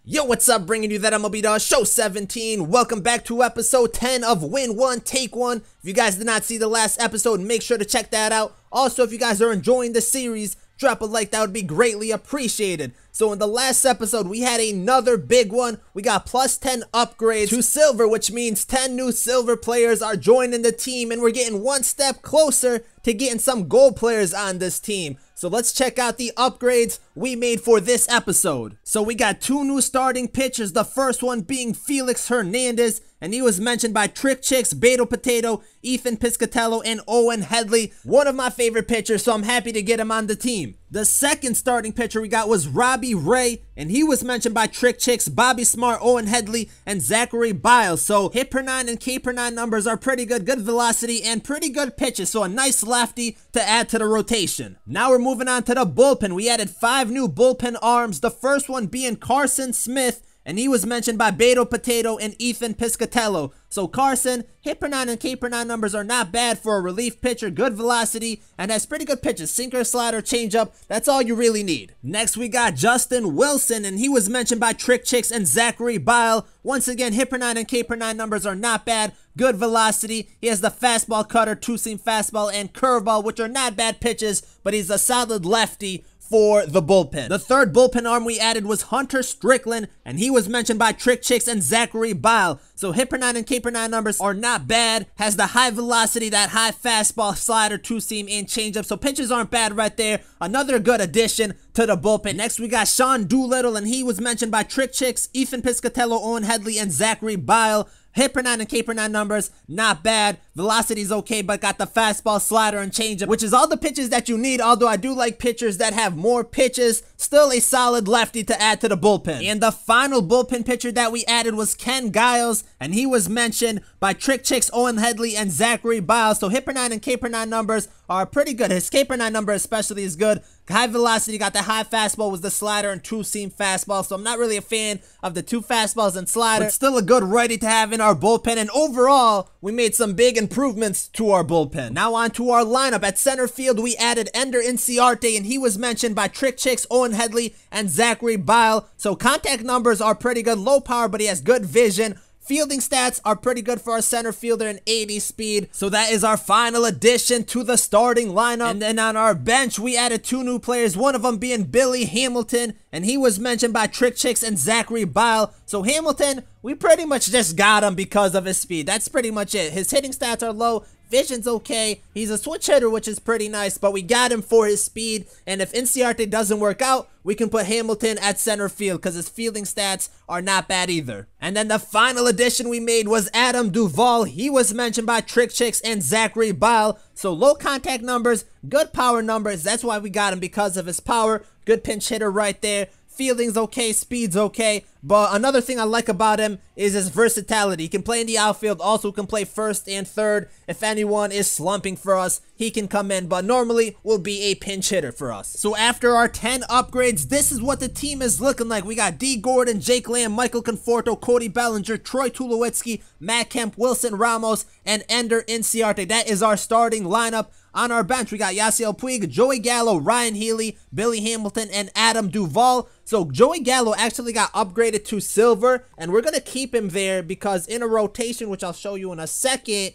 Yo, what's up? Bringing you that MLB Dog Show 17. Welcome back to episode 10 of Win One, Take One. If you guys did not see the last episode, make sure to check that out. Also, if you guys are enjoying the series, drop a like, that would be greatly appreciated. So in the last episode, we had another big one. We got plus 10 upgrades to silver, which means 10 new silver players are joining the team, and we're getting one step closer to getting some gold players on this team. So let's check out the upgrades we made for this episode. So we got two new starting pitchers, the first one being Felix Hernandez, and he was mentioned by Trick Chicks, Beto Potato, Ethan Piscatello, and Owen Headley. One of my favorite pitchers, so I'm happy to get him on the team. The second starting pitcher we got was Robbie Ray, and he was mentioned by Trick Chicks, Bobby Smart, Owen Headley, and Zachary Biles. So hit per 9 and K per 9 numbers are pretty good, good velocity, and pretty good pitches, so a nice lefty to add to the rotation. Now we're moving on to the bullpen. We added 5 new bullpen arms, the first one being Carson Smith, and he was mentioned by Beto Potato and Ethan Piscatello. So Carson, hit per 9 and K per 9 numbers are not bad for a relief pitcher, good velocity, and has pretty good pitches, sinker, slider, changeup, that's all you really need. Next we got Justin Wilson, and he was mentioned by Trick Chicks and Zachary Bile. Once again, hit per 9 and K per 9 numbers are not bad, good velocity, he has the fastball cutter, two-seam fastball, and curveball, which are not bad pitches, but he's a solid lefty for the bullpen. The third bullpen arm we added was Hunter Strickland, and he was mentioned by Trick Chicks and Zachary Bile. So hit per 9 and K per 9 numbers are not bad, has the high velocity, that high fastball, slider, two-seam, and changeup, so pitches aren't bad right there. Another good addition to the bullpen. Next we got Sean Doolittle, and he was mentioned by Trick Chicks, Ethan Piscatello, Owen Headley, and Zachary Bile. Hit per 9 and K per 9 numbers, not bad. Velocity's okay, but got the fastball, slider, and changeup, which is all the pitches that you need, although I do like pitchers that have more pitches. Still a solid lefty to add to the bullpen. And the final bullpen pitcher that we added was Ken Giles, and he was mentioned by Trick Chicks, Owen Headley, and Zachary Biles. So hit per 9 and K per 9 numbers are pretty good. His K per 9 number especially is good. High velocity, got the high fastball, was the slider and two-seam fastball, so I'm not really a fan of the two fastballs and slider, but still a good righty to have in our bullpen, and overall, we made some big improvements to our bullpen. Now on to our lineup. At center field, we added Ender Inciarte, and he was mentioned by Trick Chicks, Owen Headley, and Zachary Bile, so contact numbers are pretty good, low power, but he has good vision. Fielding stats are pretty good for our center fielder, an 80 speed. So that is our final addition to the starting lineup. And then on our bench, we added 2 new players, one of them being Billy Hamilton, and he was mentioned by Trick Chicks and Zachary Bile. So Hamilton, we pretty much just got him because of his speed. That's pretty much it. His hitting stats are low. Vision's okay. He's a switch hitter, which is pretty nice, but we got him for his speed, and if Inciarte doesn't work out, we can put Hamilton at center field because his fielding stats are not bad either. And then the final addition we made was Adam Duvall. He was mentioned by Trick Chicks and Zachary Bile. So low contact numbers, good power numbers. That's why we got him, because of his power. Good pinch hitter right there. Fielding's okay, speed's okay, but another thing I like about him is his versatility. He can play in the outfield, also can play first and third. If anyone is slumping for us, he can come in, but normally will be a pinch hitter for us. So after our 10 upgrades, this is what the team is looking like. We got D. Gordon, Jake Lamb, Michael Conforto, Cody Bellinger, Troy Tulowitzki, Matt Kemp, Wilson Ramos, and Ender Inciarte. That is our starting lineup. On our bench, we got Yasiel Puig, Joey Gallo, Ryan Healy, Billy Hamilton, and Adam Duvall. So Joey Gallo actually got upgraded to silver, and we're going to keep him there because in a rotation, which I'll show you in a second,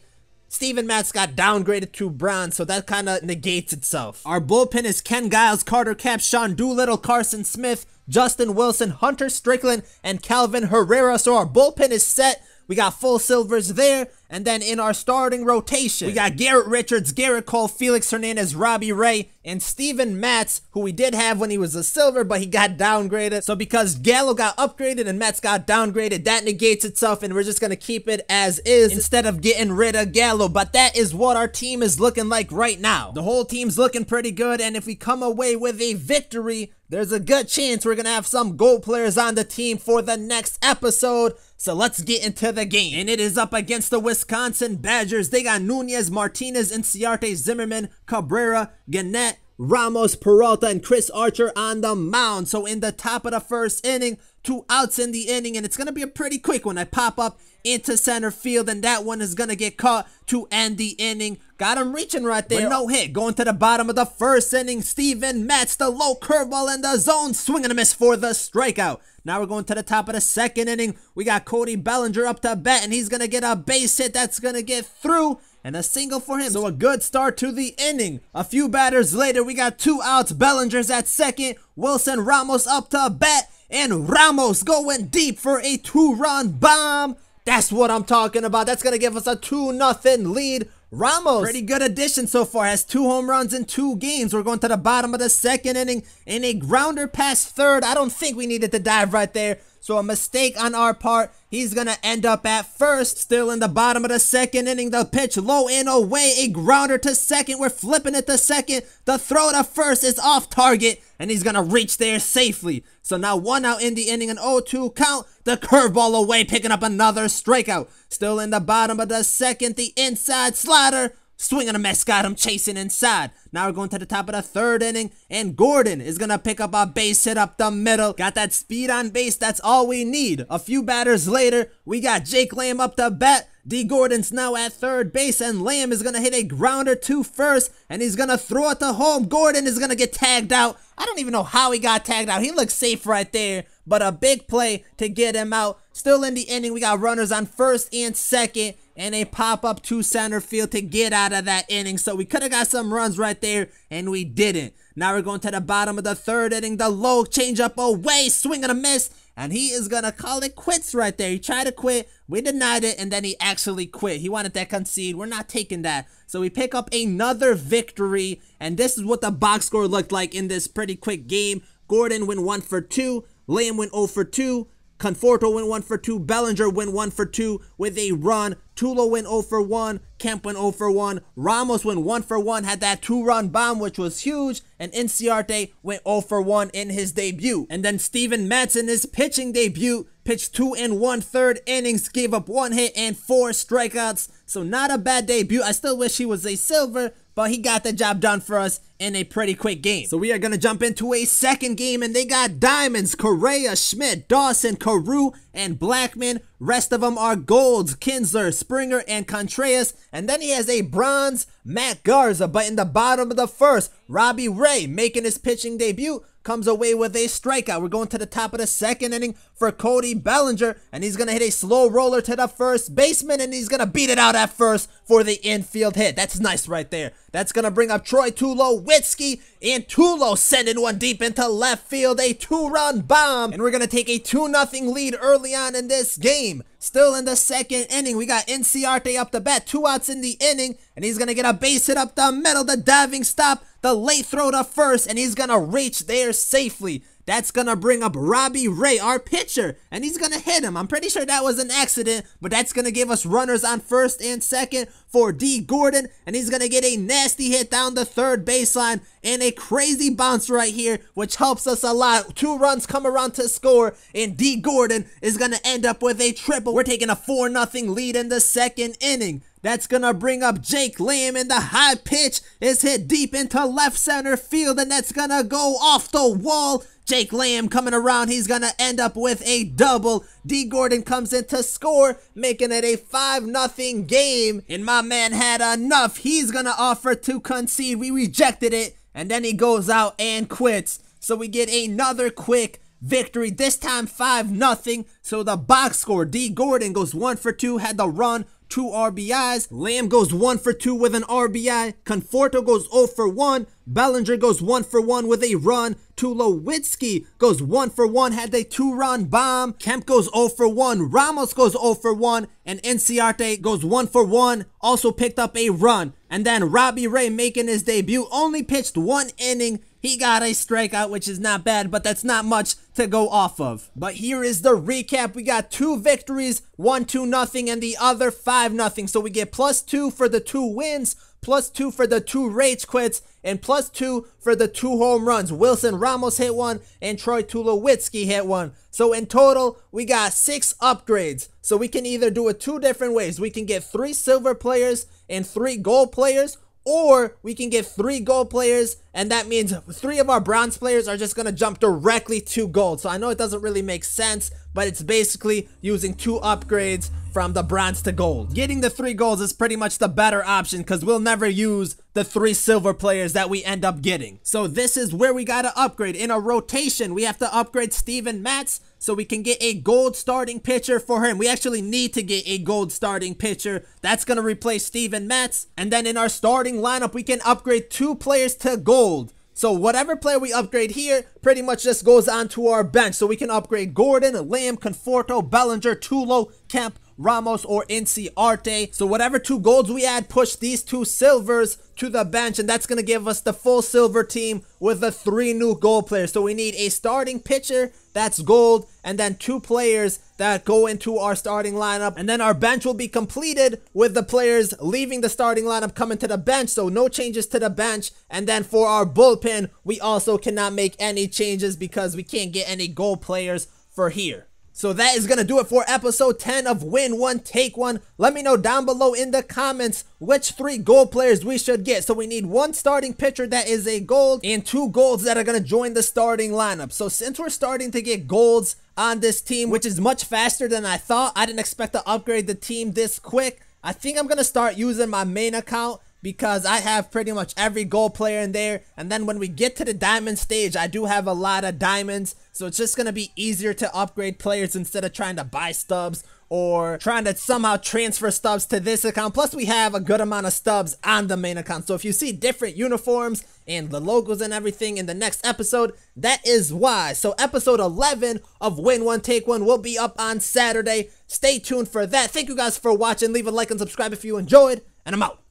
Steven Matz got downgraded to bronze, so that kind of negates itself. Our bullpen is Ken Giles, Carter Capps, Sean Doolittle, Carson Smith, Justin Wilson, Hunter Strickland, and Calvin Herrera. So our bullpen is set. We got full silvers there. And then in our starting rotation, we got Garrett Richards, Garrett Cole, Felix Hernandez, Robbie Ray, and Steven Matz, who we did have when he was a silver, but he got downgraded. So because Gallo got upgraded and Matz got downgraded, that negates itself, and we're just going to keep it as is instead of getting rid of Gallo. But that is what our team is looking like right now. The whole team's looking pretty good, and if we come away with a victory, there's a good chance we're going to have some gold players on the team for the next episode. So let's get into the game. And it is up against the Wisconsin Badgers. They got Nunez, Martinez, Inciarte, Zimmerman, Cabrera, Gannett, Ramos, Peralta, and Chris Archer on the mound. So in the top of the first inning, 2 outs in the inning, and it's going to be a pretty quick one. I pop up into center field, and that one is going to get caught to end the inning. Got him reaching right there. But no hit. Going to the bottom of the first inning, Steven Matz, the low curveball in the zone. Swing and a miss for the strikeout. Now we're going to the top of the second inning. We got Cody Bellinger up to bat, and he's going to get a base hit that's going to get through, and a single for him. So a good start to the inning. A few batters later, we got 2 outs. Bellinger's at second. Wilson Ramos up to bat, and Ramos going deep for a 2-run bomb. That's what I'm talking about. That's going to give us a 2-0 lead. Ramos, pretty good addition so far, has 2 home runs in 2 games. We're going to the bottom of the second inning in a grounder past third. I don't think we needed to dive right there, so a mistake on our part. He's going to end up at first. Still in the bottom of the second inning, the pitch low and away, a grounder to second. We're flipping it to second. The throw to first is off target, and he's going to reach there safely. So now 1 out in the inning, an 0-2 count. The curveball away, picking up another strikeout. Still in the bottom of the second, the inside slider. Swing and a miss, got him chasing inside. Now we're going to the top of the third inning, and Gordon is going to pick up a base hit up the middle. Got that speed on base, that's all we need. A few batters later, we got Jake Lamb up to bat. D. Gordon's now at third base, and Lamb is going to hit a grounder to first, and he's going to throw it to home. Gordon is going to get tagged out. I don't even know how he got tagged out. He looks safe right there, but a big play to get him out. Still in the inning, we got runners on first and second, and a pop-up to center field to get out of that inning. So we could have got some runs right there, and we didn't. Now we're going to the bottom of the third inning. The low changeup away, swing and a miss, and he is going to call it quits right there. He tried to quit, we denied it, and then he actually quit. He wanted that concede. We're not taking that. So we pick up another victory, and this is what the box score looked like in this pretty quick game. Gordon went 1 for 2, Lamb went 0 for 2, Conforto went 1 for 2, Bellinger went 1 for 2 with a run, Tulo went 0 for 1, Kemp went 0 for 1, Ramos went 1 for 1, had that 2-run bomb which was huge, and Inciarte went 0 for 1 in his debut. And then Steven Matson, his pitching debut, pitched 2 1/3 innings, gave up 1 hit and 4 strikeouts, so not a bad debut. I still wish he was a silver, but he got the job done for us in a pretty quick game. So we are going to jump into a second game, and they got diamonds: Correa, Schmidt, Dawson, Carew, and Blackman. Rest of them are golds: Kinsler, Springer, and Contreras. And then he has a bronze, Matt Garza. But in the bottom of the first, Robbie Ray, making his pitching debut, comes away with a strikeout. We're going to the top of the second inning for Cody Bellinger, and he's going to hit a slow roller to the first baseman, and he's going to beat it out at first for the infield hit. That's nice right there. That's going to bring up Troy Tulowitzki, and Tulo sending one deep into left field, a 2-run bomb, and we're going to take a 2-0 lead early on in this game. Still in the second inning, we got Inciarte up the bat, 2 outs in the inning, and he's going to get a base hit up the middle, the diving stop, the late throw to first, and he's going to reach there safely. That's going to bring up Robbie Ray, our pitcher, and he's going to hit him. I'm pretty sure that was an accident, but that's going to give us runners on first and second for D. Gordon, and he's going to get a nasty hit down the third baseline and a crazy bounce right here, which helps us a lot. 2 runs come around to score, and D. Gordon is going to end up with a triple. We're taking a 4-0 lead in the second inning. That's going to bring up Jake Lamb, and the high pitch is hit deep into left center field, and that's going to go off the wall. Jake Lamb coming around, he's going to end up with a double. D. Gordon comes in to score, making it a 5-0 game. And my man had enough. He's going to offer to concede. We rejected it, and then he goes out and quits. So we get another quick victory, this time 5-0. So the box score, D. Gordon goes 1 for 2, had the run, 2 RBIs. Lamb goes 1 for 2 with an RBI. Conforto goes 0 for 1. Bellinger goes 1 for 1 with a run. Tulowitzki goes 1 for 1, had a 2-run bomb. Kemp goes 0 for 1. Ramos goes 0 for 1. And Inciarte goes 1 for 1, also picked up a run. And then Robbie Ray, making his debut, only pitched 1 inning. He got a strikeout, which is not bad, but that's not much to go off of. But here is the recap. We got 2 victories, one 2-0 and the other 5-0. So we get +2 for the 2 wins, +2 for the 2 rage quits, and +2 for the 2 home runs. Wilson Ramos hit 1 and Troy Tulowitzki hit 1. So in total, we got 6 upgrades. So we can either do it 2 different ways. We can get 3 silver players and 3 gold players, or we can get 3 gold players, and that means 3 of our bronze players are just going to jump directly to gold. So I know it doesn't really make sense, but it's basically using 2 upgrades from the bronze to gold. Getting the 3 golds is pretty much the better option because we'll never use the 3 silver players that we end up getting. So this is where we gotta upgrade. In a rotation, we have to upgrade Steven Matz so we can get a gold starting pitcher for him. We actually need to get a gold starting pitcher. That's gonna replace Steven Matz. And then in our starting lineup, we can upgrade 2 players to gold. So whatever player we upgrade here pretty much just goes onto our bench. So we can upgrade Gordon, Lamb, Conforto, Bellinger, Tulo, Kemp, Ramos, or Inciarte. So whatever 2 golds we add, push these 2 silvers to the bench, and that's going to give us the full silver team with the 3 new gold players. So we need a starting pitcher that's gold, and then 2 players that go into our starting lineup, and then our bench will be completed with the players leaving the starting lineup coming to the bench, so no changes to the bench. And then for our bullpen, we also cannot make any changes because we can't get any gold players for here. So that is going to do it for episode 10 of Win 1, Take 1. Let me know down below in the comments which 3 gold players we should get. So we need 1 starting pitcher that is a gold and 2 golds that are going to join the starting lineup. So since we're starting to get golds on this team, which is much faster than I thought, I didn't expect to upgrade the team this quick. I think I'm going to start using my main account because I have pretty much every gold player in there. And then when we get to the diamond stage, I do have a lot of diamonds. So it's just going to be easier to upgrade players instead of trying to buy stubs or trying to somehow transfer stubs to this account. Plus we have a good amount of stubs on the main account. So if you see different uniforms and the logos and everything in the next episode, that is why. So episode 11 of Win 1 Take 1 will be up on Saturday. Stay tuned for that. Thank you guys for watching. Leave a like and subscribe if you enjoyed, and I'm out.